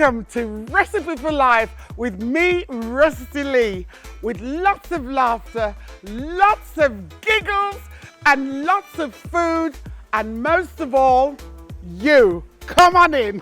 Welcome to Recipe for Life with me, Rustie Lee, with lots of laughter, lots of giggles, and lots of food, and most of all, you. Come on in.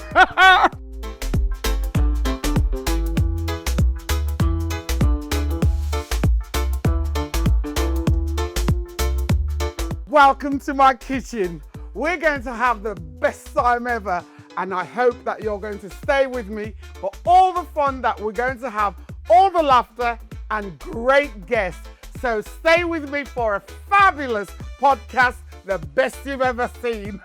Welcome to my kitchen. We're going to have the best time ever, and I hope that you're going to stay with me for all the fun that we're going to have, all the laughter and great guests. So stay with me for a fabulous podcast, the best you've ever seen.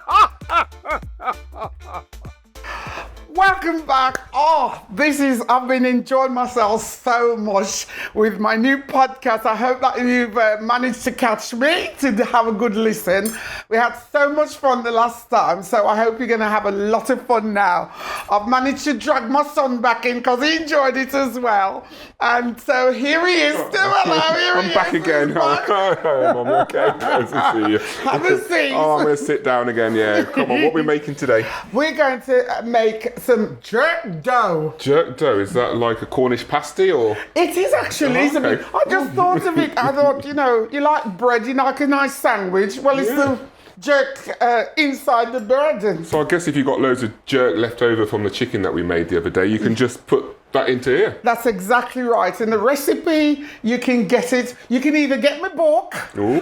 Welcome back. I've been enjoying myself so much with my new podcast. I hope that you've managed to catch me to have a good listen. We had so much fun the last time, so I hope you're going to have a lot of fun now. I've managed to drag my son back in because he enjoyed it as well. And so here he is. I'm back again. Hi, Mum. Okay, nice to see you. Have a seat. I'm going to sit down again, yeah. Come on, what are we making today? We're going to make some jerk dough. Jerk dough, is that like a Cornish pasty or? It is actually. Oh, okay. I just thought of it. I thought, you like bread, you like a nice sandwich. Well, it's the jerk inside the bread. So I guess if you've got loads of jerk left over from the chicken that we made the other day, you can just put that into here. That's exactly right. In the recipe, you can get it. You can either get my book,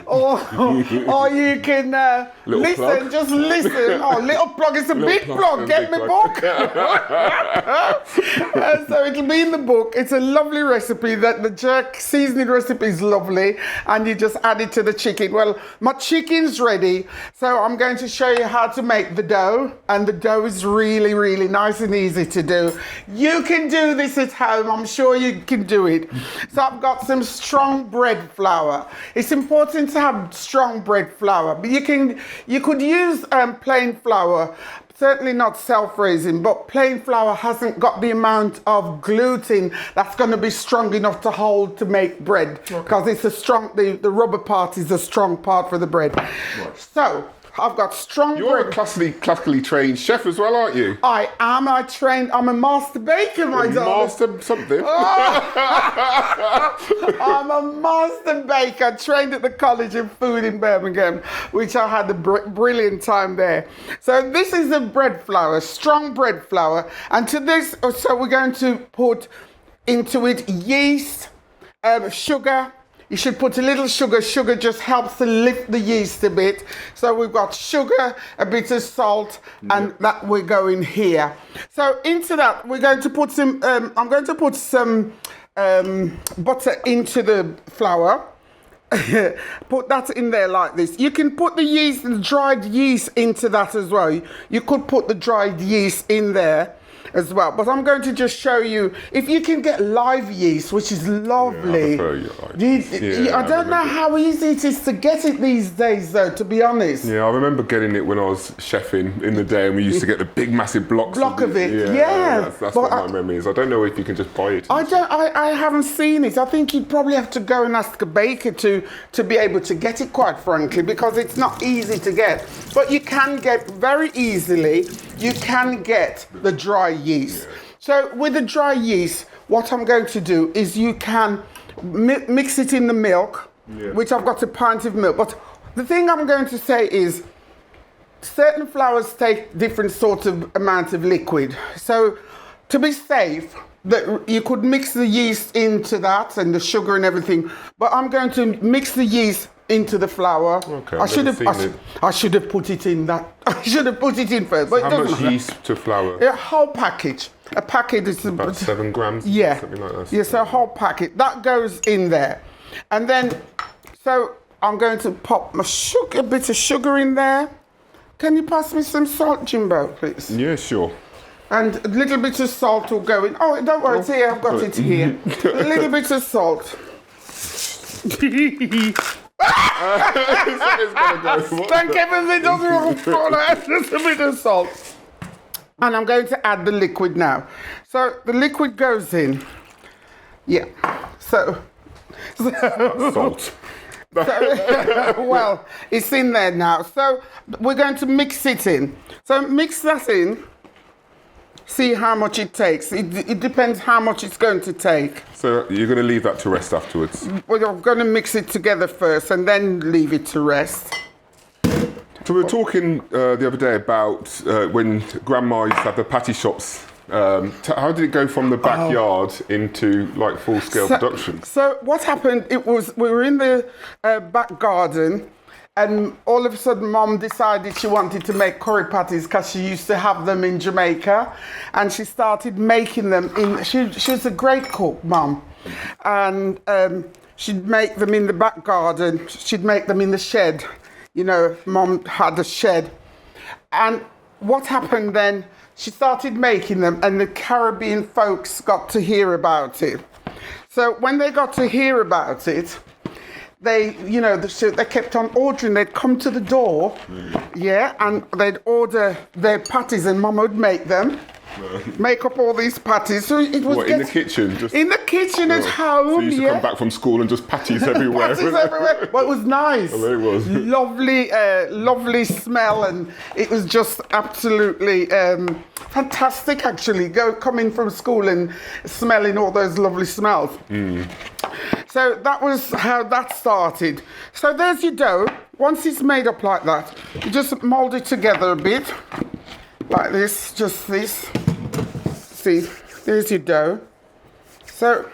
or you can listen. Plug. Just listen. Oh, little plug. It's a big plug. Get my book. So it'll be in the book. It's a lovely recipe. That the jerk seasoning recipe is lovely, and you just add it to the chicken. Well, my chicken's ready, so I'm going to show you how to make the dough, and the dough is really, really nice and easy to do. You can do this at home. I'm sure you can do it. So I've got some strong bread flour. It's important to have strong bread flour, but you could use plain flour. Certainly not self-raising, but plain flour hasn't got the amount of gluten that's going to be strong enough to hold to make bread, because it's a strong. The rubber part is a strong part for the bread. Right. So I've got strong bread. You're a classically trained chef as well, aren't you? I am. I'm a master baker, my darling. Master something. I'm a master baker, trained at the College of Food in Birmingham, which I had a brilliant time there. So this is the bread flour, strong bread flour. And to this, so we're going to put into it yeast, sugar. You should put a little sugar. Sugar just helps to lift the yeast a bit. So we've got sugar, a bit of salt, and that we're going here. So into that, we're going to put some, I'm going to put some butter into the flour. Put that in there like this. You can put the yeast, the dried yeast into that as well. You could put the dried yeast in there as well, but I'm going to just show you if you can get live yeast, which is lovely. I don't know how easy it is to get it these days, though, to be honest. Yeah, I remember getting it when I was chefing in the day, and we used to get the big, massive blocks of it. Yeah. That's what my memory is. I don't know if you can just buy it. I haven't seen it. I think you'd probably have to go and ask a baker to be able to get it, quite frankly, because it's not easy to get. But you can get very easily. You can get the dry yeast. So with the dry yeast, what I'm going to do is you can mix it in the milk, which I've got a pint of milk. But the thing I'm going to say is certain flours take different sorts of amount of liquid. So to be safe, that you could mix the yeast into that and the sugar and everything. But I'm going to mix the yeast into the flour. Okay, I should have put it in that. I should have put it in first. So but how much yeast to flour? A whole package. A packet is about 7 grams. Yeah, something like that. Yes, a whole packet that goes in there, and then so I'm going to pop my sugar, a bit of sugar in there. Can you pass me some salt, Jimbo, please? Yeah, sure. And a little bit of salt will go in. Oh, don't worry, it's here. I've got it here. A little bit of salt. Thank heavens it doesn't fall out. Just a bit of salt. And I'm going to add the liquid now. So the liquid goes in. Yeah. So salt. Well, it's in there now. So we're going to mix it in. So mix that in. see how much it takes. It depends how much it's going to take. So you're going to leave that to rest afterwards? Well, I'm going to mix it together first and then leave it to rest. So we were talking the other day about when Grandma used to have the patty shops. How did it go from the backyard into like full-scale production? So what happened, we were in the back garden, and all of a sudden Mom decided she wanted to make curry patties because she used to have them in Jamaica, and she started making them she was a great cook, Mom, and she'd make them in the back garden, she'd make them in the shed. You know, Mom had a shed. And what happened then, she started making them and the Caribbean folks got to hear about it. So when they got to hear about it, they kept on ordering. They'd come to the door, and they'd order their patties and Mum would make them. Make up all these patties. So it was in the kitchen? In the kitchen at home. So you used to come back from school and just patties everywhere. Patties everywhere. Well, it was nice. Well, it was. Lovely smell, and it was just absolutely fantastic. Actually, coming from school and smelling all those lovely smells. So that was how that started. So there's your dough. Once it's made up like that, you just mold it together a bit. Like this, just this. See, there's your dough. So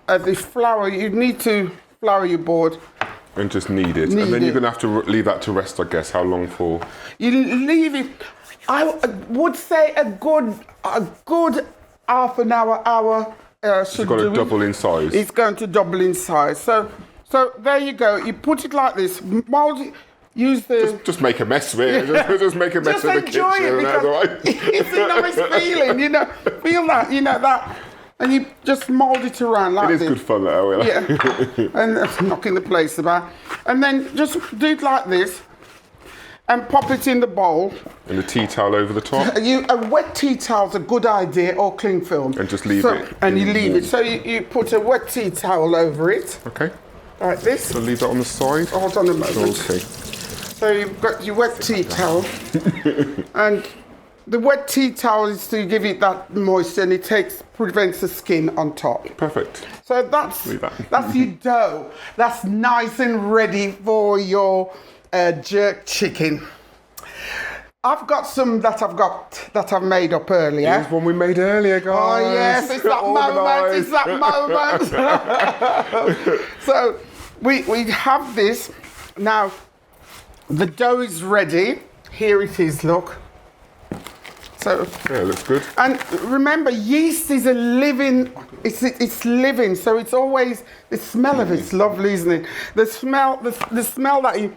the flour, you need to flour your board. And just knead it. And then you're going to have to leave that to rest, I guess. How long for? You leave it, I would say a good half an hour. It's got to double in size. It's going to double in size. So there you go. You put it like this, mold it. Use the... Just make a mess of it. Just make a mess of the kitchen. It's a nice feeling, Feel that, that. And you just mould it around like this. It is good fun, that way. Yeah. And that's knocking the place about. And then just do it like this. And pop it in the bowl. And a tea towel over the top? A wet tea towel's a good idea, or cling film. And just leave it? And you leave it. So you put a wet tea towel over it. Okay. Like this. So leave that on the side? Hold on a moment. Okay. So you've got your wet tea towel, and the wet tea towel is to give it that moisture, and it prevents the skin on top. Perfect. So that's your dough. That's nice and ready for your jerk chicken. I've got some that I've made up earlier. Here's one we made earlier, guys. Oh yes, it's that moment. It's that moment. So we have this now. The dough is ready. Here it is, look. So yeah, it looks good. And remember, yeast is a living, it's living, so it's always, the smell of it's lovely, isn't it? The smell that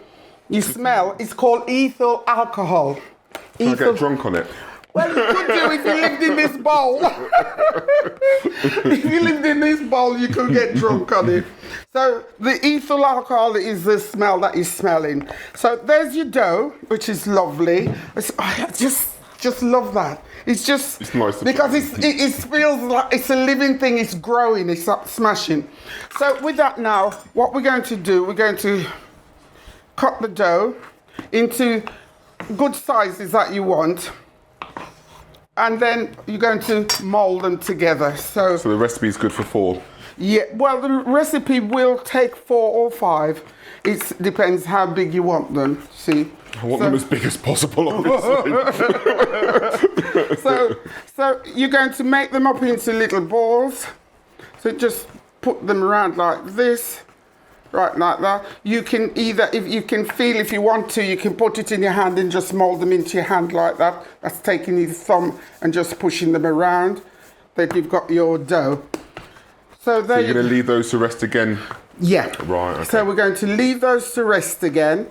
you smell is called ethyl alcohol. Can I get drunk on it? Well, you could do if you lived in this bowl. If you lived in this bowl, you could get drunk on it. So the ethyl alcohol is the smell that you're smelling. So there's your dough, which is lovely. I just love that. It's nice because it feels like it's a living thing. It's growing. It's not smashing. So with that now, what we're going to do, we're going to cut the dough into good sizes that you want. And then you're going to mold them together. So the recipe is good for 4? Yeah, well, the recipe will take 4 or 5. It depends how big you want them, see. I want them as big as possible, obviously. So you're going to make them up into little balls. So just put them around like this. Right, like that. You can either, if you want to, you can put it in your hand and just mold them into your hand like that. That's taking your thumb and just pushing them around. Then you've got your dough. So you're going to leave those to rest again? Yeah. Right, okay. So we're going to leave those to rest again.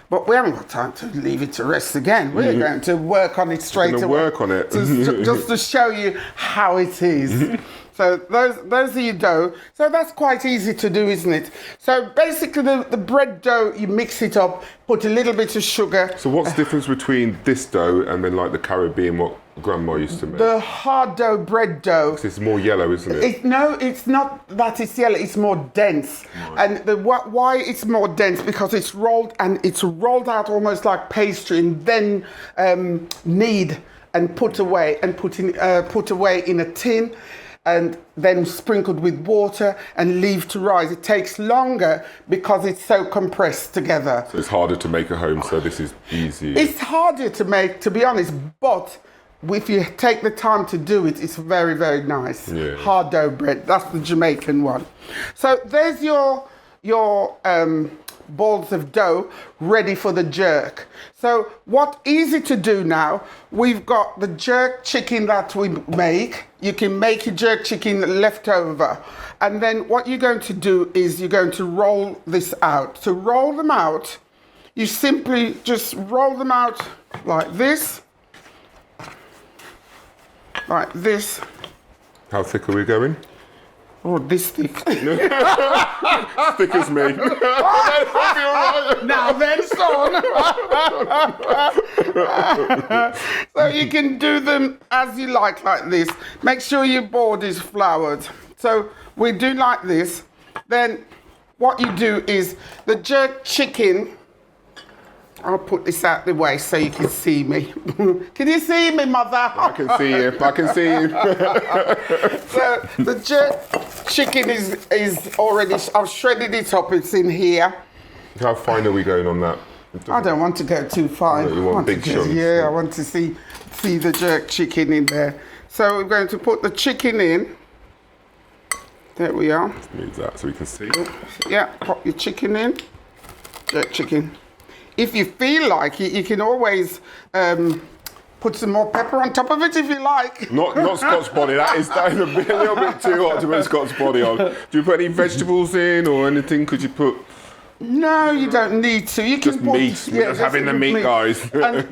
But we haven't got time to leave it to rest again. We're going to work on it straight away. Work on it. Just to show you how it is. So those are your dough. So that's quite easy to do, isn't it? So basically the bread dough, you mix it up, put a little bit of sugar. So what's the difference between this dough and then like the Caribbean, what Grandma used to make? The hard dough, bread dough. It's more yellow, isn't it? No, it's not that it's yellow, it's more dense. Right. And why it's more dense, because it's rolled out almost like pastry and then knead and put away in a tin, and then sprinkled with water and leave to rise. It takes longer because it's so compressed together. So it's harder to make at home, so this is easy. It's harder to make, to be honest, but if you take the time to do it, it's very, very nice. Yeah. Hard dough bread, that's the Jamaican one. So there's your balls of dough ready for the jerk. So what easy to do now, we've got the jerk chicken that we make. You can make your jerk chicken left over. And then what you're going to do is you're going to roll this out. To roll them out, you simply just roll them out like this. Like this. How thick are we going? Oh, this thick. Thick as me. Now then, son. So you can do them as you like this. Make sure your board is floured. So we do like this. Then what you do is the jerk chicken. I'll put this out the way so you can see me. Can you see me, mother? I can see you. I can see you. So the jerk chicken is already, I've shredded it up, it's in here. How fine are we going on that? I don't want to go too fine. You want big chunks? Yeah, I want to see the jerk chicken in there. So we're going to put the chicken in. There we are. Let's move that so we can see. Yeah, pop your chicken in. Jerk chicken. If you feel like it, you can always put some more pepper on top of it if you like. Not Scott's body. That is a little bit too hot to put Scott's body on. Do you put any vegetables in or anything? Could you put? No, you don't need to. You can Just put meat. We're just having the meat, guys. And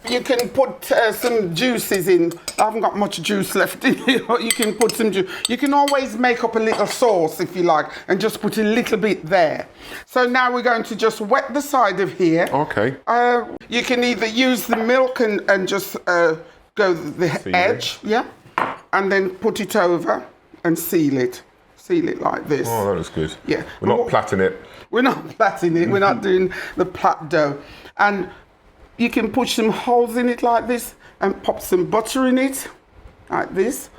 you can put some juices in. I haven't got much juice left in here. You can put some juice. You can always make up a little sauce if you like, and just put a little bit there. So now we're going to just wet the side of here. Okay. You can either use the milk and just go the edge, yeah, and then put it over and seal it. Seal it like this. Oh, that looks good. Yeah. We're not plaiting it. We're not plaiting it. We're not doing the plait dough. And you can put some holes in it like this and pop some butter in it like this.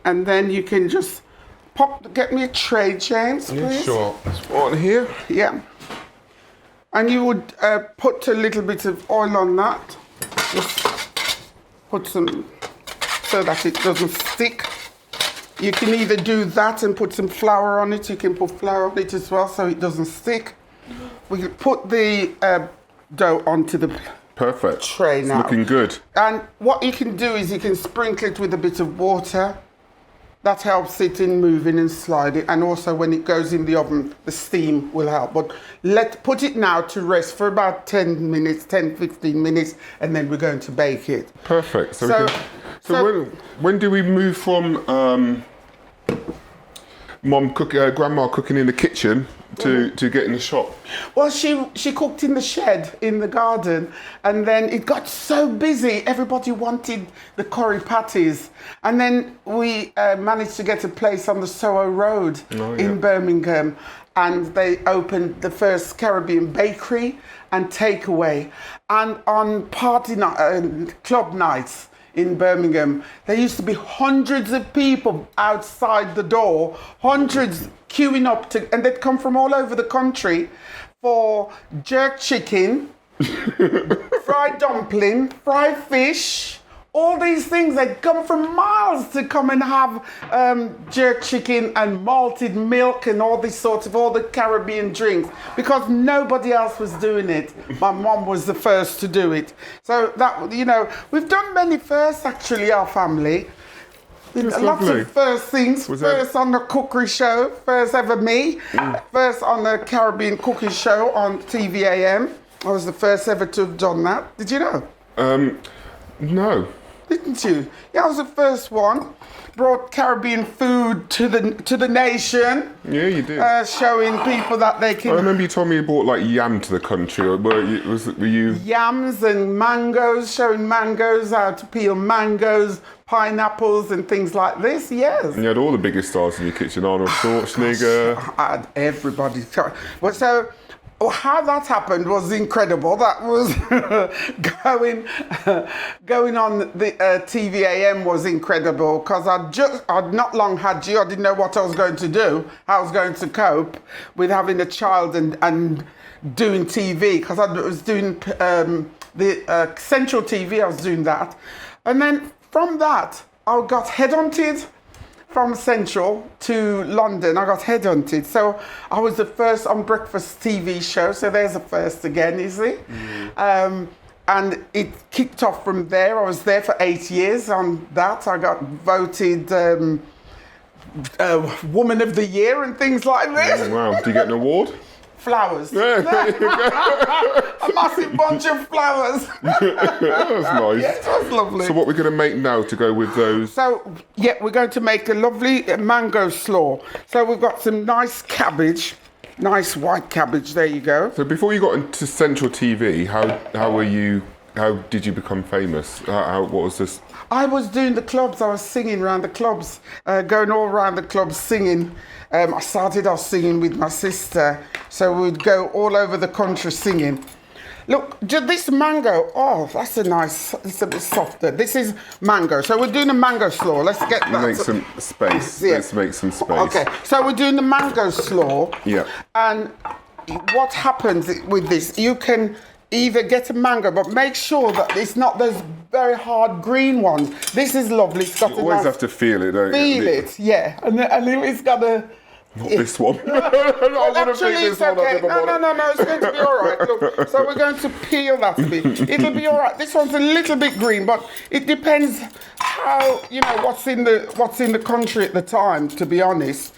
And then you can just get me a tray, James, please. Yeah, sure. There's one here. Yeah. And you would put a little bit of oil on that. Just put some so that it doesn't stick. You can either do that and put some flour on it. You can put flour on it as well so it doesn't stick. We can put the dough onto the Perfect. tray now. It's looking good. And what you can do is you can sprinkle it with a bit of water. That helps it in moving and sliding. And also when it goes in the oven, the steam will help. But put it now to rest for about 10 minutes, 10, 15 minutes, and then we're going to bake it. Perfect. So when do we move from grandma cooking in the kitchen to get in the shop? Well, she cooked in the shed in the garden, and then it got so busy. Everybody wanted the curry patties, and then we managed to get a place on the Soho Road in Birmingham, and they opened the first Caribbean bakery and takeaway. And on party club nights in Birmingham, there used to be hundreds of people outside the door, hundreds queuing up and they'd come from all over the country for jerk chicken, fried dumpling, fried fish, all these things. They'd come from miles to come and have jerk chicken and malted milk and all the Caribbean drinks, because nobody else was doing it. My mom was the first to do it. So that, we've done many firsts actually, our family. Lots of first things. First on the cookery show, first ever me. First on the Caribbean cooking show on TVAM. I was the first ever to have done that. Did you know? No. Didn't you? Yeah, I was the first one. Brought Caribbean food to the nation. Yeah, you did. Showing people that they can. I remember you told me you brought like yam to the country. Were you? Yams and mangoes, showing mangoes, how to peel mangoes, pineapples and things like this. Yes. And you had all the biggest stars in your kitchen. Arnold Schwarzenegger. I had everybody. But so how that happened was incredible. That was going on the TVAM was incredible because I'd not long had you. I didn't know what I was going to do. How I was going to cope with having a child and doing TV because I was doing the Central TV. I was doing that, and then from that I got headhunted. From Central to London, I got headhunted. So I was the first on breakfast TV show. So there's a first again, you see. And it kicked off from there. I was there for 8 years on that. I got voted Woman of the Year and things like this. Oh, wow. Did you get an award? Flowers. Yeah, there you go. A massive bunch of flowers. That was nice. Yes, it was lovely. So what we're going to make now to go with those? So, yeah, we're going to make a lovely mango slaw. So we've got some nice cabbage, nice white cabbage, there you go. So before you got into Central TV, how did you become famous? What was this? I was doing the clubs, I was singing around the clubs, going all around the clubs singing. I started off singing with my sister, so we'd go all over the country singing. Look, this mango, oh, that's it's a bit softer. This is mango, so we're doing a mango slaw. Let's get that. Make some space. Yeah. Let's make some space. Okay, so we're doing the mango slaw. Yeah. And what happens with this, you can either get a mango, but make sure that it's not those very hard green ones. This is lovely. It's got You always have to feel it, don't you? feel it, yeah. And it's got a... Not this one. Well, actually, it's okay. No, it's going to be all right. Look, so we're going to peel that a bit. It'll be all right. This one's a little bit green, but it depends how, what's in the country at the time, to be honest.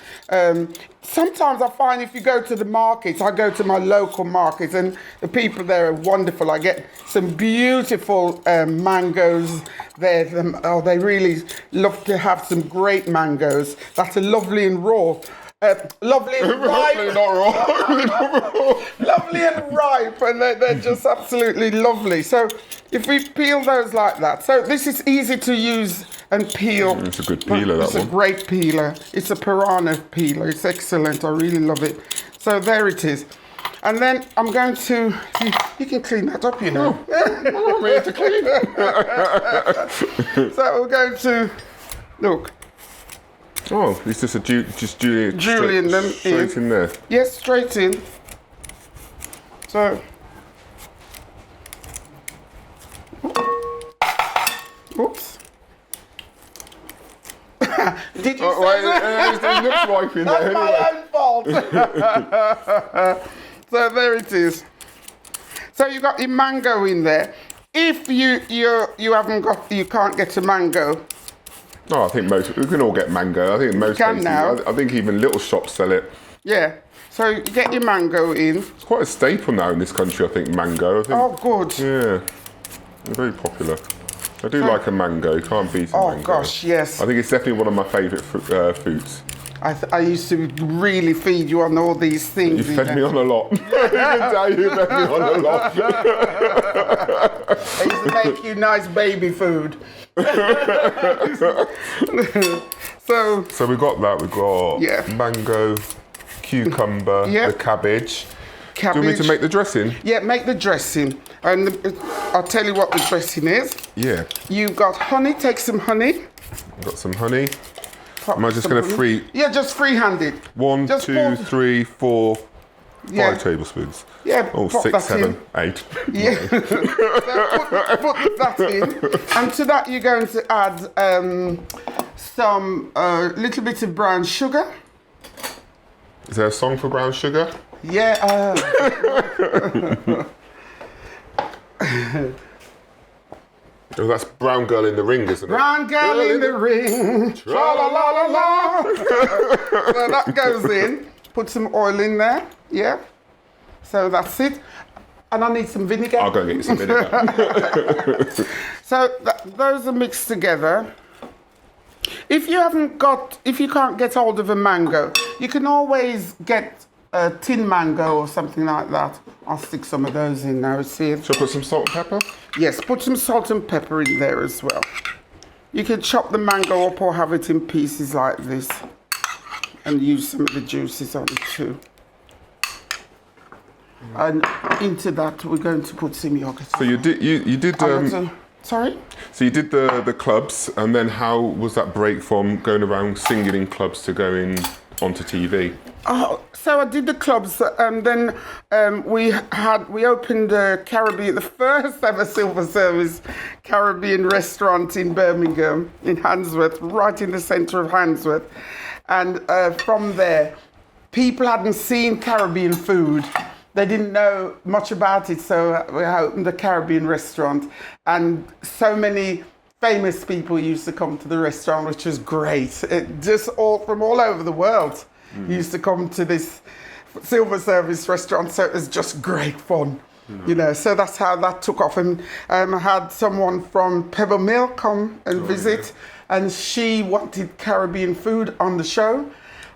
Sometimes I find if you go to the markets, I go to my local markets and the people there are wonderful. I get some beautiful mangoes there. They really love to have some great mangoes that are lovely and raw. Lovely and ripe. Lovely and ripe, and they're just absolutely lovely. So if we peel those like that, so this is easy to use and peel. It's a good peeler, that one. It's a great peeler. It's a piranha peeler. It's excellent. I really love it. So there it is. And then I'm going to, you can clean that up, I'm here to clean. So we're going to, look. Oh, it's just Julian them straight in there. Yes, straight in. So, oops. Did you say that? It looks ripe in there. That's my own fault. So there it is. So you got your mango in there. If you can't get a mango. Oh, I think we can all get mango. I think most places, now. I think even little shops sell it. Yeah. So you get your mango in. It's quite a staple now in this country, I think, mango. I think. Oh, good. Yeah. They're very popular. I do like a mango. You can't beat a mango. Oh, gosh, yes. I think it's definitely one of my favourite foods. I used to really feed you on all these things. You fed me on a lot. You fed me on a lot. I used to make you nice baby food. So we got that. We got mango, cucumber, the cabbage. Do you want me to make the dressing? Yeah, make the dressing. And I'll tell you what the dressing is. Yeah. You've got honey. Take some honey. Got some honey. Am I just going to free? Yeah, just freehand it. 1, just 2, 3, 4, yeah. 5 tablespoons. Yeah. Oh, 6, 7, 8. Yeah. So put that in, and to that you're going to add some little bit of brown sugar. Is there a song for brown sugar? Yeah. Oh, that's Brown Girl in the Ring, isn't it? Brown Girl in the Ring. Tra-la-la-la-la. So that goes in. Put some oil in there. Yeah. So that's it. And I need some vinegar. I'll go and get you some vinegar. So those are mixed together. If you can't get hold of a mango, you can always get a tin mango or something like that. I'll stick some of those in now, see. Shall I put some salt and pepper? Yes, put some salt and pepper in there as well. You can chop the mango up or have it in pieces like this and use some of the juices on it too. And into that, we're going to put some yogurt. So you did Sorry? So you did the clubs, and then how was that break from going around singing in clubs to going onto TV? Oh, so I did the clubs, and then we opened the first ever silver service Caribbean restaurant in Birmingham, in Handsworth, right in the centre of Handsworth. And from there, people hadn't seen Caribbean food. They didn't know much about it, so we opened the Caribbean restaurant, and so many famous people used to come to the restaurant, which was great. Just from all over the world used to come to this silver service restaurant, so it was just great fun. You know, so that's how that took off. And I had someone from Pebble Mill come and visit, and she wanted Caribbean food on the show.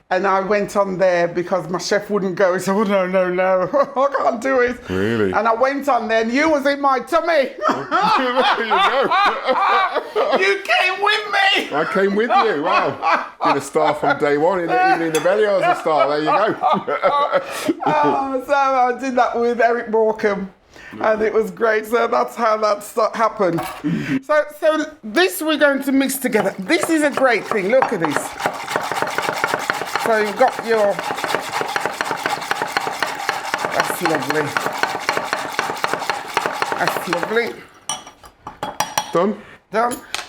And I went on there because my chef wouldn't go. He said, oh, no, I can't do it. Really? And I went on there, and you was in my tummy. There you go. You came with me. I came with you. Wow. Been a star from day one. Even in the belly, I was a star. There you go. So I did that with Eric Morecambe. And it was great. So that's how that happened. So this we're going to mix together. This is a great thing. Look at this. So you've got your, that's lovely. That's lovely. Done.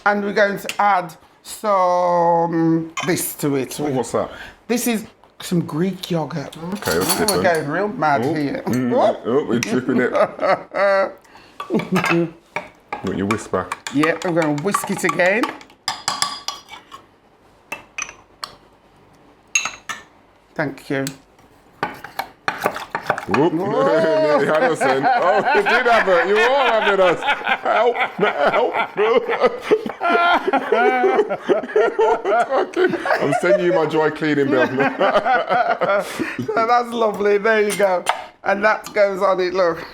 And we're going to add some, this to it. Oh, what's that? This is some Greek yogurt. Okay, that's different. We're going real mad here. We're dripping it. Want your whisk back? Yeah, I'm going to whisk it again. Thank you. Whoop. Nearly had us in. Oh, you did have it. You were all having us. Help. I'm sending you my dry cleaning bill. So that's lovely. There you go. And that goes on it, look.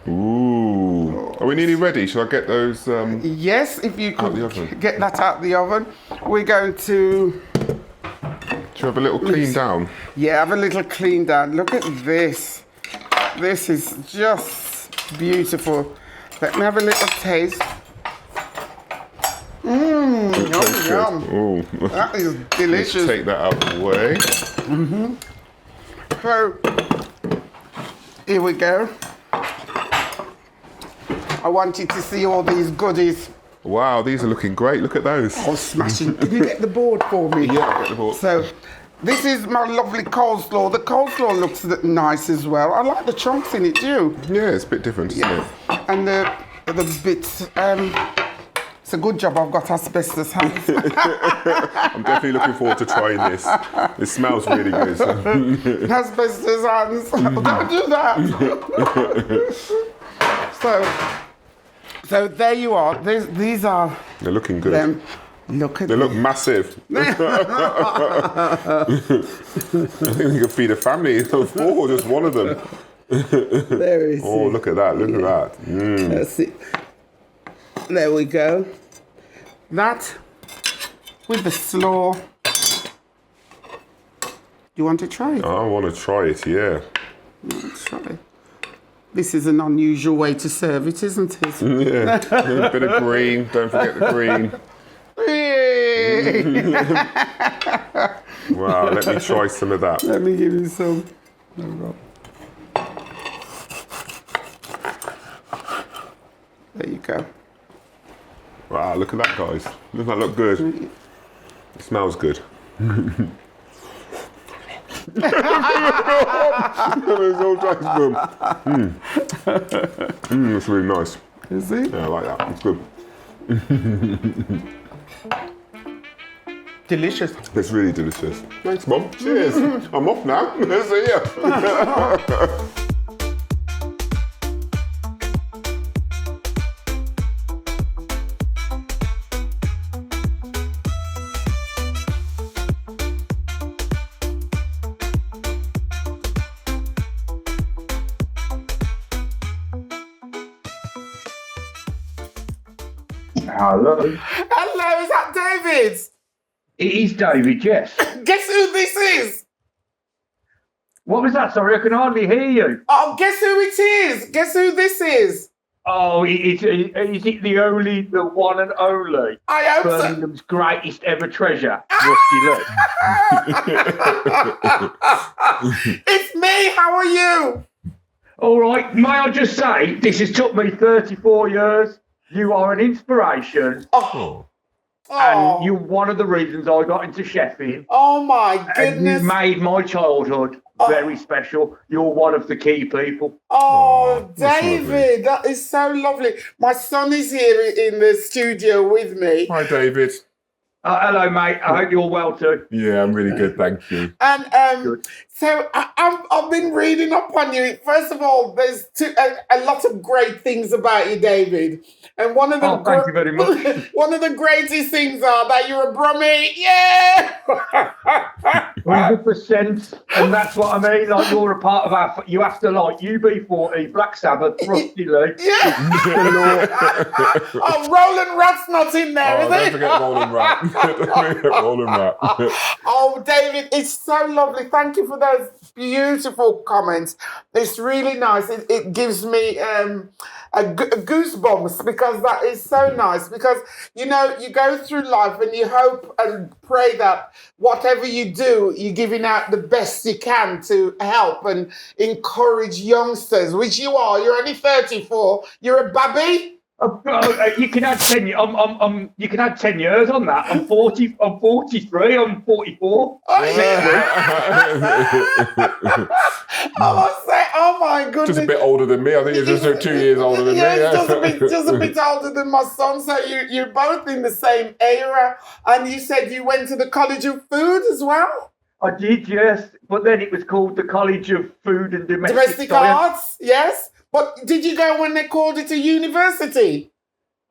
Ooh. Are we nearly ready? Shall I get those? Yes, if you could get that out of the oven. We're going to... Do you have a little clean down? Yeah, have a little clean down. Look at this. This is just beautiful. Let me have a little taste. Yum. Ooh. That is delicious. Take that out of the way. So, here we go. I want you to see all these goodies. Wow, these are looking great. Look at those. Oh, smashing. Can you get the board for me? Yeah, I'll get the board. So, this is my lovely coleslaw. The coleslaw looks nice as well. I like the chunks in it too. Yeah, it's a bit different, isn't it? And the bits. It's a good job I've got asbestos hands. I'm definitely looking forward to trying this. It smells really good. Asbestos hands. Don't do that. So there you are. These are. They're looking good. Them. Look at They look massive. I think we could feed a family of four, just one of them. There is. Oh, look at that. Look at that. That's it. There we go. That with the slaw. Do you want to try it? I want to try it, yeah. Let's try it. This is an unusual way to serve it, isn't it? Yeah. A bit of green. Don't forget the green. Wow, let me try some of that. Let me give you some. There you go. Wow, look at that, guys. Doesn't that look good? It smells good. That's really nice. Is it? Yeah, I like that. It's good. Delicious. It's really delicious. Thanks, Mom. Cheers. I'm off now. See ya. Hello. Hello, is that David? It is David, yes. Guess who this is? What was that? Sorry, I can hardly hear you. Oh, guess who it is? Guess who this is? Oh, is it the one and only I hope so. Birmingham's greatest ever treasure, Rustie Lee? It's me. How are you? All right, may I just say, this has took me 34 years. You are an inspiration. Oh. And you're one of the reasons I got into chefing. Oh my goodness. And you made my childhood very special. You're one of the key people. Oh, David, that is so lovely. My son is here in the studio with me. Hi, David. Hello, mate. I hope you're well too. Yeah, I'm really good, thank you. And Good. so I've been reading up on you. First of all, there's a lot of great things about you, David. And one of the thank you very much. one of the greatest things are that you're a Brummie. Yeah. 100%, and that's what I mean. Like, you're a part of our. You have to like UB40, Black Sabbath, Rustie Lee. Yeah. Oh, Roland Rat's not in there, is Don't it? forget Roland Rat. Don't forget Roland Rat. Oh, David, it's so lovely. Thank you for those beautiful comments. It's really nice. It gives me goosebumps because that is so nice. Because, you know, you go through life and you hope and pray that whatever you do, you're giving out the best you can to help and encourage youngsters, which you are. You're only 34. You're a babby. You can add 10. You can add 10 years on that. I'm 40. I'm 43. I'm 44. Oh my goodness! Just a bit older than me. I think you're just 2 years older than me. Yeah, just a bit older than my son. So you're both in the same era. And you said you went to the College of Food as well. I did, yes, but then it was called the College of Food and Domestic Science. Arts, yes. But did you go when they called it a university?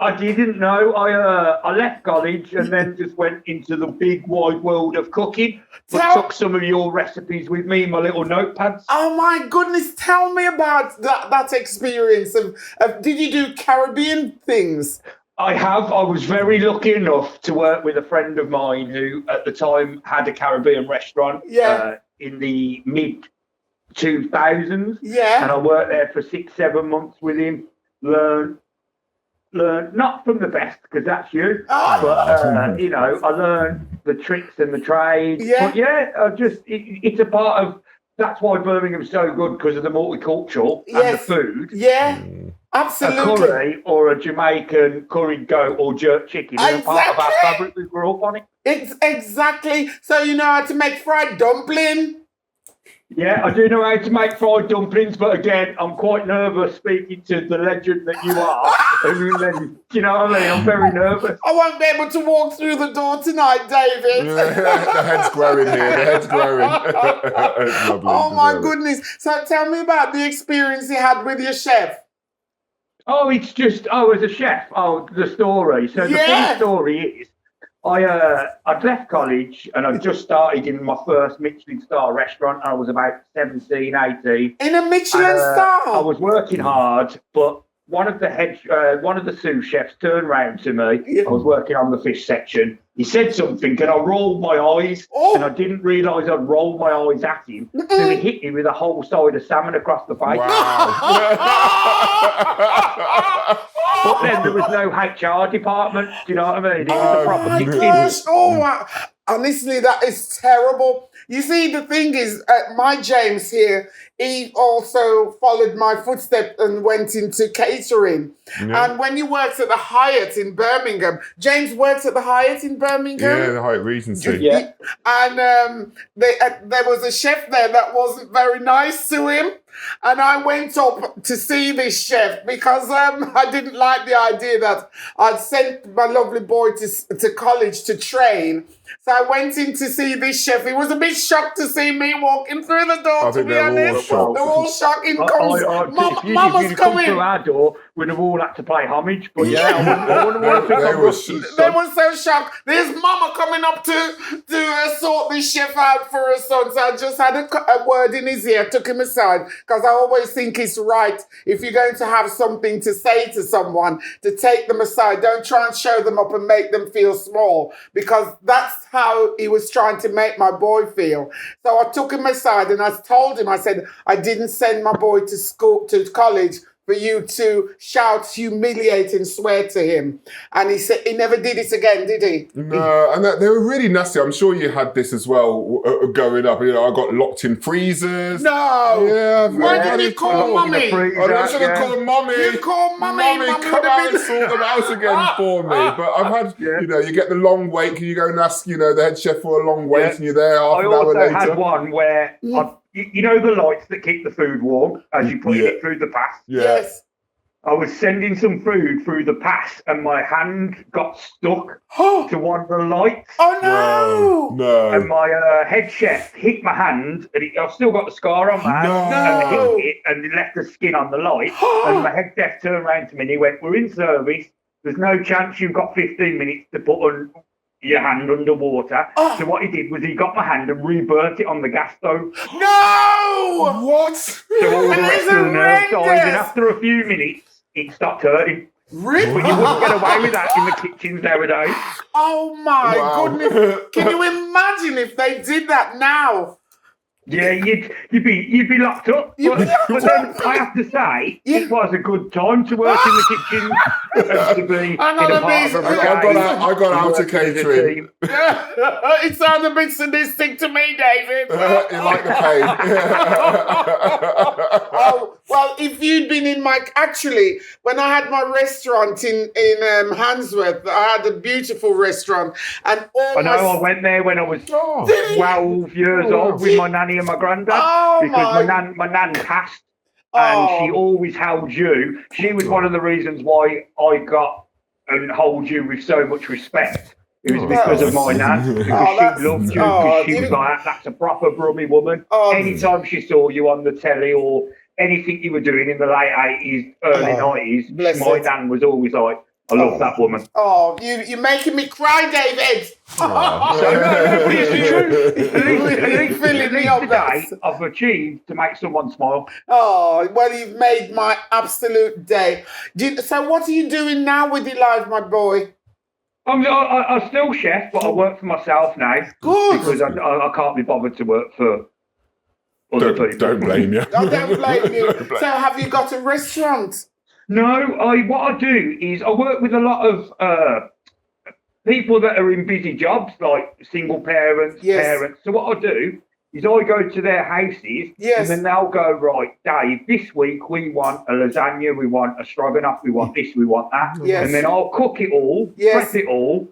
I didn't know. I left college and then just went into the big wide world of cooking. But took some of your recipes with me in my little notepads. Oh my goodness! Tell me about that experience. Did you do Caribbean things? I have. I was very lucky enough to work with a friend of mine who, at the time, had a Caribbean restaurant. In the mid 2000s. Yeah. And I worked there for 6-7 months with him. Learn not from the best, because that's you. Oh. But you know, I learned the tricks and the trade. Yeah. But yeah, it's a part of. That's why Birmingham's so good, because of the multicultural and the food. Yeah. Absolutely. A curry or a Jamaican curried goat or jerk chicken is a part of our fabric we grew up on it. Exactly. So you know how to make fried dumpling? Yeah, I do know how to make fried dumplings, but again, I'm quite nervous speaking to the legend that you are. You know what I mean? I'm very nervous. I won't be able to walk through the door tonight, David. The head's growing here. The head's growing. It's lovely. Oh my goodness. So tell me about the experience you had with your chef. Oh, it's just, as a chef. Oh, the story. So the full story is, I'd left college and I'd just started in my first Michelin star restaurant. I was about 17, 18. In a Michelin star? I was working hard, but one of the sous chefs turned round to me. Yeah. I was working on the fish section. He said something and I rolled my eyes and I didn't realise I'd rolled my eyes at him. So he hit me with a whole side of salmon across the face. Wow. But then there was no HR department. Do you know what I mean? It was a proper Gosh, wow. Honestly, that is terrible. You see, the thing is, my James here, he also followed my footsteps and went into catering. Yeah. And when you worked at the Hyatt in Birmingham, James worked at the Hyatt in Birmingham. Yeah, the Hyatt Regency. Yeah. And there was a chef there that wasn't very nice to him. And I went up to see this chef because I didn't like the idea that I'd sent my lovely boy to college to train. So I went in to see this chef. He was a bit shocked to see me walking through the door, to be honest. They're all shocked. In comes, if you come through our door, we'd have all had to pay homage. But yeah, I wouldn't want to pick on Rustie's They son. were so shocked. There's mama coming up to sort this chef out for her son. So I just had a word in his ear, took him aside, because I always think it's right, if you're going to have something to say to someone, to take them aside. Don't try and show them up and make them feel small, because that's how he was trying to make my boy feel. So I took him aside and I told him, I said, I didn't send my boy to school, to college, for you to shout, humiliate, and swear to him. And he said he never did it again, did he? No, and they were really nasty. I'm sure you had this as well growing up. You know, I got locked in freezers. No. Yeah. Why did you call mummy? I should have called mummy. You called mummy. Mummy, come out and sort them out again for me. But I've had, you know, you get the long wait. Can you go and ask, you know, the head chef for a long wait, and you're there half an hour later? I also had one where, you know the lights that keep the food warm as you put it through the pass? Yeah. Yes. I was sending some food through the pass and my hand got stuck to one of the lights. Oh, no. No. And my head chef hit my hand, and I've still got the scar on my hand. And he hit it, and it left the skin on the light. And my head chef turned around to me and he went, "We're in service. There's no chance you've got 15 minutes to put your hand underwater." So what he did was he got my hand and reburnt it on the gas stove. No! What? So all the rest of the nerve died, and after a few minutes, it stopped hurting. Really? But you wouldn't get away with that in the kitchens nowadays. Oh my goodness! Can you imagine if they did that now? Yeah, you'd be locked up. But then I have to say, it was a good time to work in the kitchen and to be in a part of a I got out of catering. It sounds a bit sadistic to me, David. You like the pain. Oh, well, if you'd been in actually, when I had my restaurant in Handsworth, I had a beautiful restaurant, and I went there when I was 12 years old with my nanny and my granddad, because my nan passed, and she always held you. She was one of the reasons why I got and hold you with so much respect. It was because of my nan, because she loved you, because she was like, that's a proper Brummy woman. Anytime she saw you on the telly or anything you were doing in the late 80s, early 90s, my nan was always like, I love that woman. Oh, you're making me cry, David. It's today I've achieved to make someone smile. Oh, well, you've made my absolute day. So what are you doing now with your life, my boy? I'm still chef, but I work for myself now. Good. Because I can't be bothered to work for other people. Don't blame you. I don't blame you. So have you got a restaurant? No, what I do is I work with a lot of people that are in busy jobs, like single parents, parents. So what I do is I go to their houses, and then they'll go, right, Dave, this week we want a lasagna, we want a stroganoff, we want this, we want that. And then I'll cook it all, prep it all,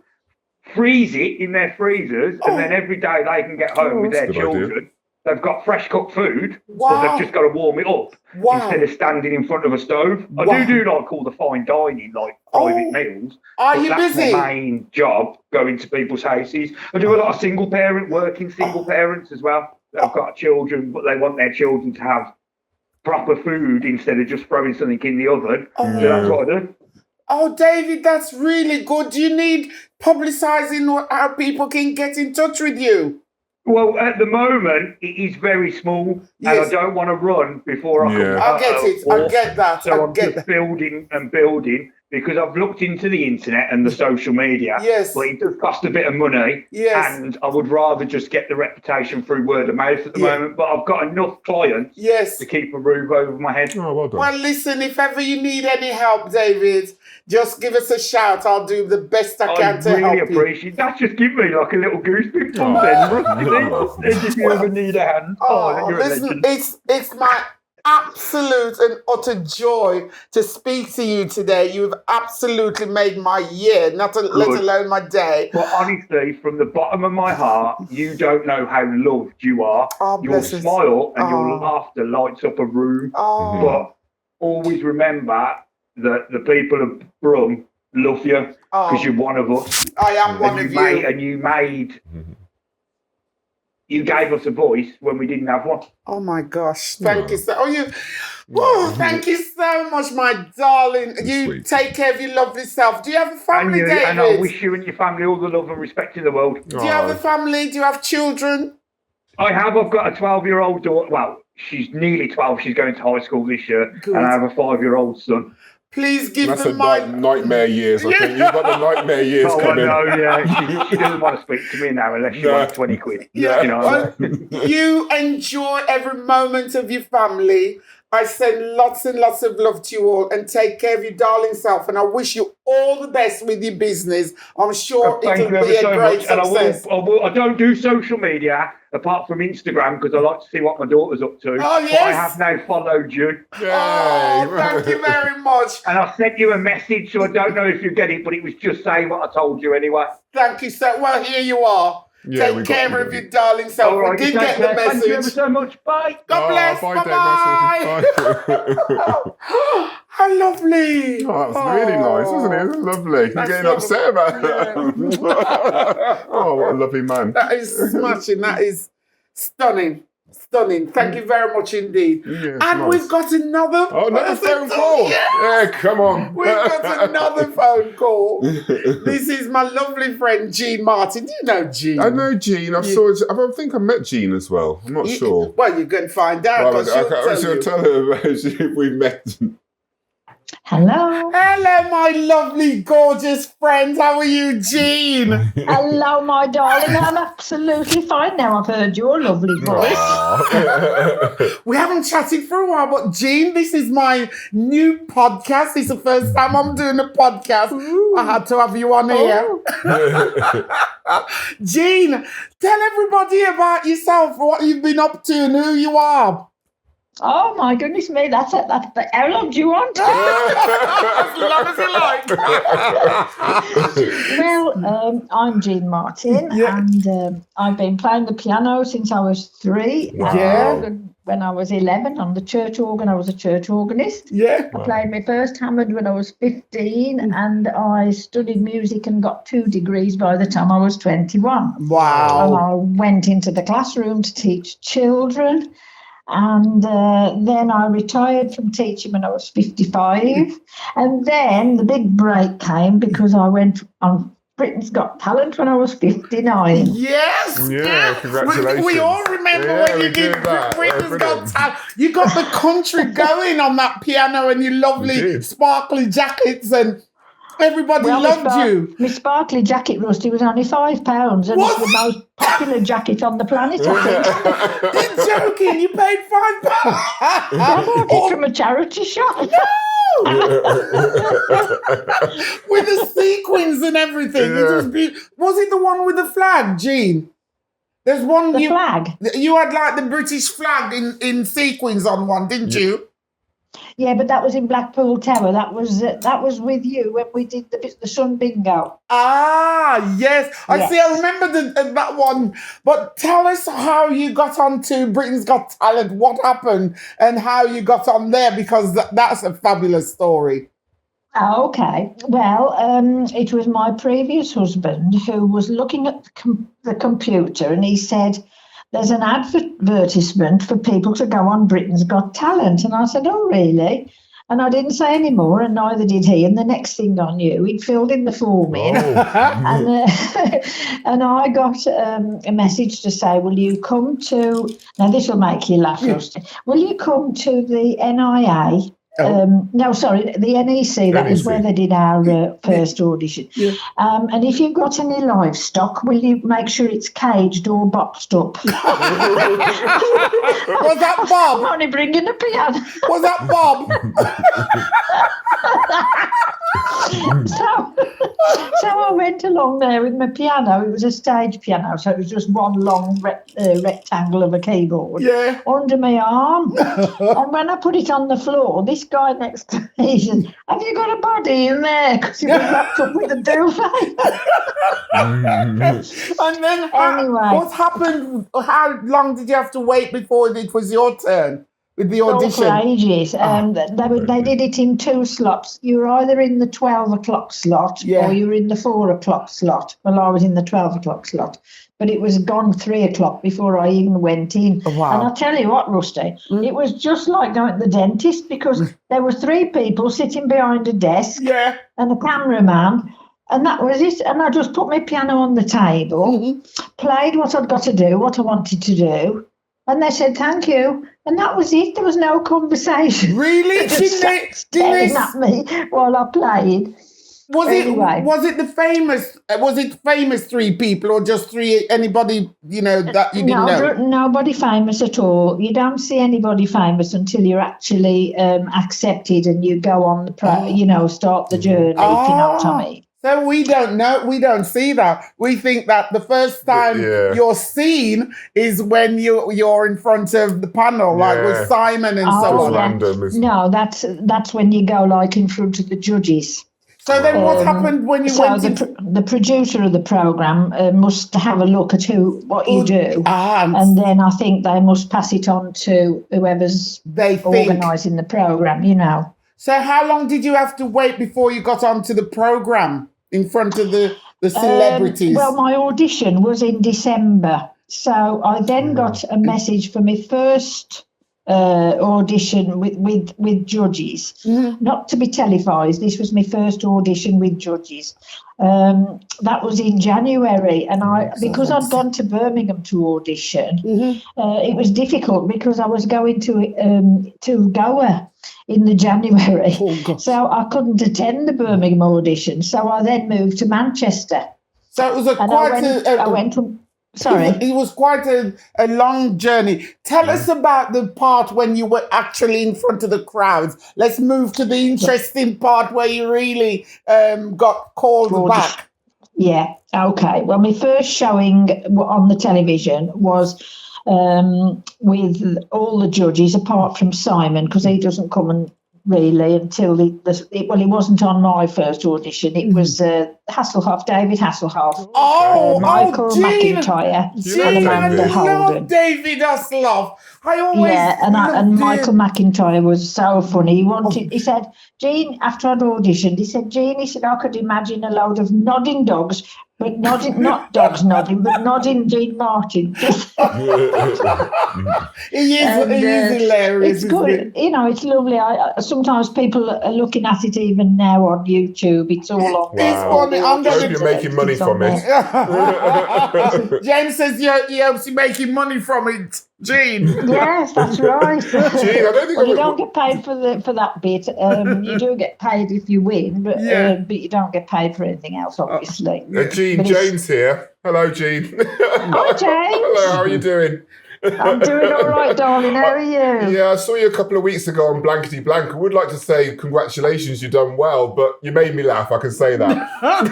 freeze it in their freezers, and then every day they can get home with their children. They've got fresh cooked food, but they've just got to warm it up instead of standing in front of a stove. I do like all the fine dining, like private meals. Are you that's busy? my main job, going to people's houses. I do a lot of single parents as well. They've got children, but they want their children to have proper food instead of just throwing something in the oven. So that's what I do. Oh, David, that's really good. Do you need publicising how people can get in touch with you? Well, at the moment, it is very small, and I don't want to run before I come. I get it. I get that. So I'm just building and building, because I've looked into the internet and the social media. But it does cost a bit of money. And I would rather just get the reputation through word of mouth at the moment. But I've got enough clients to keep a roof over my head. Oh, well done. Well, listen, if ever you need any help, David, just give us a shout. I'll do the best I can to help you. I really appreciate that. Just give me like a little goosebump from then, Rustie Lee. If you ever need a hand. Listen, it's my absolute and utter joy to speak to you today. You've absolutely made my year, let alone my day. But honestly, from the bottom of my heart, you don't know how loved you are. Your smile and your laughter lights up a room. But always remember that the people of Brum love you, because you're one of us. I am one of you. And you gave us a voice when we didn't have one. Oh my gosh! Thank you. So, Oh, thank you so much, my darling. You Sweet. take care of your lovely self. Do you have a family, And, David? and I wish you and your family all the love and respect in the world. Do you have a family? Do you have children? I've got a 12-year-old daughter. Well, she's nearly 12. She's going to high school this year. Good. And I have a 5-year-old son. Please give That's them a nightmare years. I think you've got the nightmare years Oh, I coming. know, yeah. She doesn't want to speak to me now unless she wants 20 quid. Yeah. You know, Well, you enjoy every moment of your family. I send lots and lots of love to you all, and take care of your darling self. And I wish you all the best with your business. I'm sure thank it'll you ever be a so great much. And success. I don't do social media apart from Instagram because I like to see what my daughter's up to. Oh, yes. But I have now followed you. Oh, thank you very much. And I sent you a message, so I don't know if you get it, but it was just saying what I told you anyway. Thank you so well. Here you are. Yeah, Take care of your darling self. All right, We did you get take the care. Thank you ever message. so much. Bye. God bless. Bye, Bye-bye. Dave. Nice one. How lovely. Oh, that's really nice, isn't it? It's lovely. You're That's getting upset about lovely. that. Oh, what a lovely man. That is smashing. That is stunning. Stunning. Thank you very much indeed. Yeah, And nice. we've got another Another person phone call. Yes! Yeah, come on. We've got another phone call. This is my lovely friend Jean Martin. Do you know Jean? I know Jean. I think I met Jean as well. I'm not sure. Well, you're going to find out. Well, because she'll tell you. tell her if we met. Hello. Hello, my lovely, gorgeous friend. How are you, Jean? Hello, my darling. I'm absolutely fine now. I've heard your lovely voice. We haven't chatted for a while, but Jean, this is my new podcast. It's the first time I'm doing a podcast. I had to have you on here. Jean, tell everybody about yourself, what you've been up to and who you are. Oh, my goodness me. That's it. How long do you want? As long as you like. Well, I'm Jean Martin, and I've been playing the piano since I was 3. Wow. And when I was 11 on the church organ, I was a church organist. Yeah. I played my first Hammond when I was 15, and I studied music and got 2 degrees by the time I was 21. And Wow. I went into the classroom to teach children. And then I retired from teaching when I was 55. And then the big break came because I went on Britain's Got Talent when I was 59. Yes. Yeah, congratulations. We all remember Yeah, when you we did did that. Britain's Yeah, Got brilliant. Talent. You got the country going on that piano and your We lovely did. sparkly jackets, and everybody loved you. My sparkly jacket, Rusty, was only £5, and What? it's the most popular jacket on the planet, I think. You're joking. You paid £5. I bought it from a charity shop. With the sequins and everything. It was beautiful. Was it the one with the flag, Jean? There's one The flag. You had like the British flag in sequins on one, didn't you? Yeah, but that was in Blackpool Tower. That was with you when we did the Sun Bingo. Ah, yes. I Yes. see. I remember that one. But tell us how you got onto Britain's Got Talent, what happened, and how you got on there, because that's a fabulous story. Okay. Well, it was my previous husband who was looking at the computer, and he said, there's an advertisement for people to go on Britain's Got Talent. And I said, oh, really? And I didn't say any more, and neither did he. And the next thing I knew, he'd filled in the form in. And I got a message to say, will you come to, now this will make you laugh, Rusty. Will you come to the NIA? No, sorry, the NEC, that was where they did our first audition. Yeah. And if you've got any livestock, will you make sure it's caged or boxed up? Was that I'm Bob? only bringing a piano. Was that Bob? So I went along there with my piano. It was a stage piano, so it was just one long rectangle of a keyboard Yeah. under my arm. And when I put it on the floor, this guy next to me said, have you got a body in there? Because it was wrapped up with a duvet. And then Anyway. what happened? How long did you have to wait before it was your turn with the All for audition? ages. They did it in 2 slots. You were either in the 12 o'clock slot Yeah. or you were in the 4 o'clock slot. Well, I was in the 12 o'clock slot. but it was gone 3 o'clock before I even went in. Wow. And I'll tell you what, Rusty, it was just like going to the dentist because there were 3 people sitting behind a desk Yeah. and a cameraman. And that was it. And I just put my piano on the table, played what I'd got to do, what I wanted to do. And they said, thank you. And that was it. There was no conversation. Really? They just sat staring at me while I played. Was it famous 3 people or just 3, anybody, that you didn't know? Nobody famous at all. You don't see anybody famous until you're actually accepted and you go on the start the journey, if you know what I mean. So we don't know. We don't see that. We think that the first time you're seen is when you're in front of the panel, like with Simon and so on. Random, no, that's when you go like in front of the judges. So then what happened when you went the producer of the programme must have a look at what you do. And then I think they must pass it on to whoever's organising the programme, So how long did you have to wait before you got onto the programme in front of the celebrities? Well, my audition was in December. So I then got a message for my first audition with judges, not to be televised. This was my first audition with judges. That was in January, and because I'd gone to Birmingham to audition, it was difficult because I was going to Goa in the January, so I couldn't attend the Birmingham audition. So I then moved to Manchester. So it was Sorry. It was quite a long journey. Tell us about the part when you were actually in front of the crowds. Let's move to the interesting part where you really got called back. Yeah, okay. Well, my first showing on the television was with all the judges, apart from Simon, because he doesn't come really until he wasn't on my first audition. It was David Hasselhoff, Michael McIntyre, and Amanda Holden. Love David Hasselhoff. I always and Michael McIntyre was so funny. He said, Jean, after I'd auditioned, he said, I could imagine a load of nodding dogs, but not dogs nodding, but nodding Jean Martin. He is hilarious. It's good. It's lovely. Sometimes people are looking at it even now on YouTube. It's all on. Wow. I hope you're making money from it. James says he hopes you're making money from it, Jean. Yes, that's right. Jean, I don't think you don't get paid for that bit. You do get paid if you win, but you don't get paid for anything else, obviously. Jean, Jane's here. Hello, Jean. Hi, James. Hello, how are you doing? I'm doing all right, darling. How are you? Yeah, I saw you a couple of weeks ago on Blankety Blank. I would like to say congratulations, you've done well, but you made me laugh, I can say that. I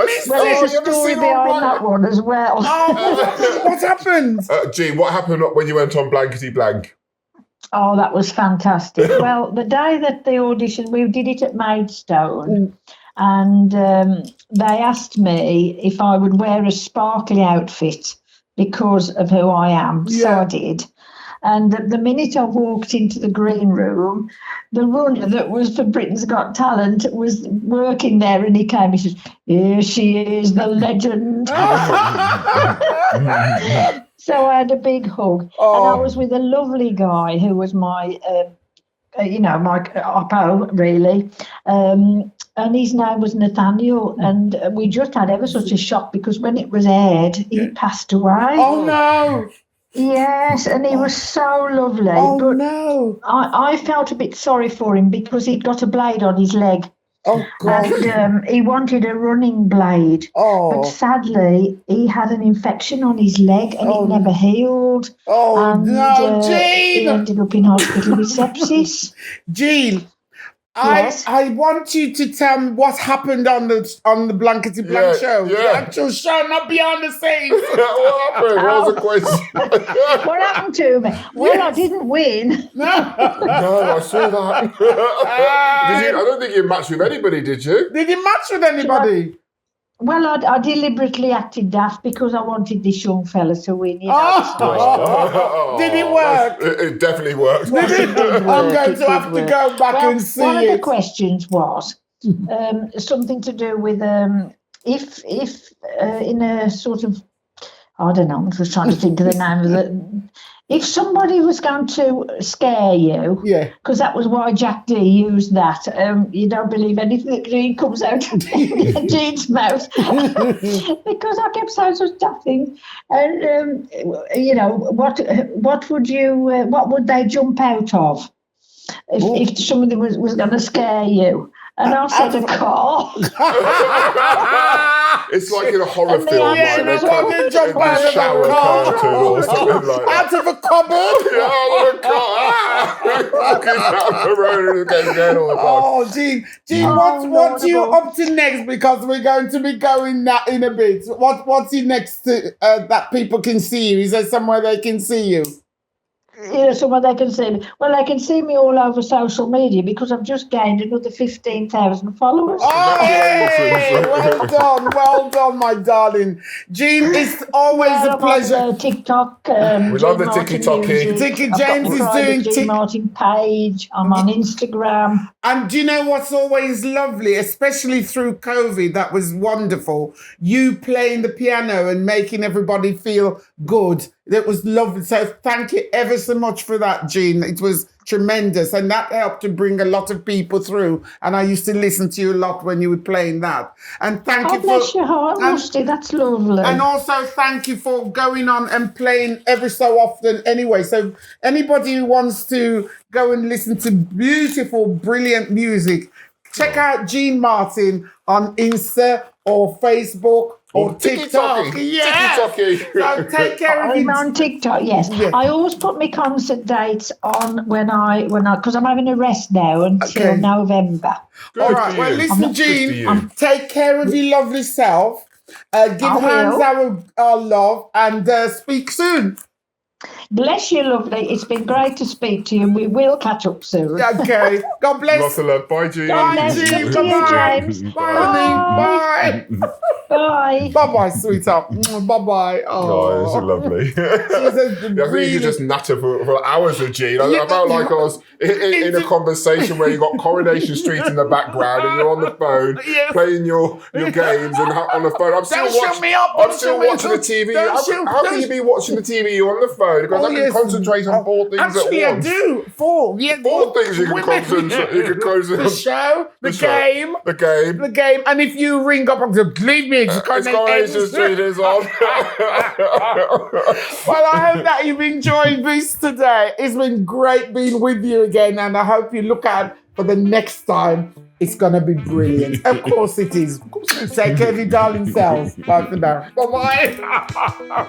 missed there's a story behind that one as well. What happened? Jean, what happened when you went on Blankety Blank? Oh, that was fantastic. Well, the day that the audition, we did it at Maidstone. And they asked me if I would wear a sparkly outfit because of who I am. Yeah. So I did. And the minute I walked into the green room, the runner that was for Britain's Got Talent was working there, and he came. He said, "Here she is, the legend." So I had a big hug, and I was with a lovely guy who was my, my oppo, really. And his name was Nathaniel, and we just had ever such a shock because when it was aired, he passed away. Oh, no. Yes, and he was so lovely. Oh, but no. I felt a bit sorry for him because he'd got a blade on his leg. Oh, God. And he wanted a running blade. Oh. But sadly, he had an infection on his leg and it never healed. Oh, and, no, Jean! He ended up in hospital with sepsis. Jean, yes? I want you to tell me what happened on the Blankety Blank show. The actual show, not behind the scenes. What happened? What was the question? What happened to me? Well, I didn't win. No, I saw that. I don't think you matched with anybody, did you? Did you match with anybody? Well, I deliberately acted daft because I wanted this young fella to win. Did it work? It definitely worked. Did it? I'm going to have to go back and see one it. One of the questions was something to do with if in a sort of, I don't know, I'm just trying to think of the name of the. If somebody was going to scare you, Yeah. because that was why Jack D used that. You don't believe anything that green comes out of Jean's mouth, because I kept saying such nothing. And what would they jump out of if somebody was going to scare you? And I said a car. It's like in a horror And the film, answer like was, they what come would in jump out of the a shower car? curtain or something like that. Out of a cupboard. Yeah, out of a car. Walking down the road and getting all the time. Oh, Jean, what's you up to next? Because we're going to be going that in a bit. What's you next to, that people can see you? Is there somewhere they can see you? Somewhere they can see me. Well, they can see me all over social media because I've just gained another 15,000 followers. Oh, hey! Well done, my darling. Jean, it's always a pleasure. I'm on TikTok. We love the TikToky. Tiki I've James got is a private doing Jean Martin page. I'm on Instagram. And do you know what's always lovely, especially through COVID, that was wonderful? You playing the piano and making everybody feel good. It was lovely. So thank you ever so much for that, Jean. It was tremendous. And that helped to bring a lot of people through. And I used to listen to you a lot when you were playing that. And thank you for... bless your heart, Rusty. That's lovely. And also thank you for going on and playing every so often anyway. So anybody who wants to go and listen to beautiful, brilliant music, check out Jean Martin on Insta or Facebook or TikTok. Yeah. So take care of I'm you. on TikTok, yes. Yeah. I always put my concert dates on when I because I'm having a rest now until Okay. November. All right. Well, listen, Jean, take care of your lovely self. Give Hans our love and speak soon. Bless you, lovely. It's been great to speak to you. We will catch up soon. Okay. God bless. Lots of love. Bye, Jean. God bless. Jean. Love to you, Bye-bye. James. Bye. Bye. Bye-bye, sweetheart. Bye-bye. Oh, this is lovely. I think you could just natter for hours with Jean. I felt like I was in a conversation where you got Coronation Street in the background and you're on the phone playing your games and on the phone. I'm still watching the TV. How can you be watching the TV? You're on the phone because I can concentrate on 4 things actually, at once. I do. 4. Yeah, 4 things you can concentrate. You can concentrate the show, the game, and if you ring up, I'm going to leave me. It's Coronation Street is on. Well, I hope that you've enjoyed this today. It's been great being with you again, and I hope you look out for the next time. It's going to be brilliant. Of course it is. Take care of your darling selves. Bye for now. Bye-bye.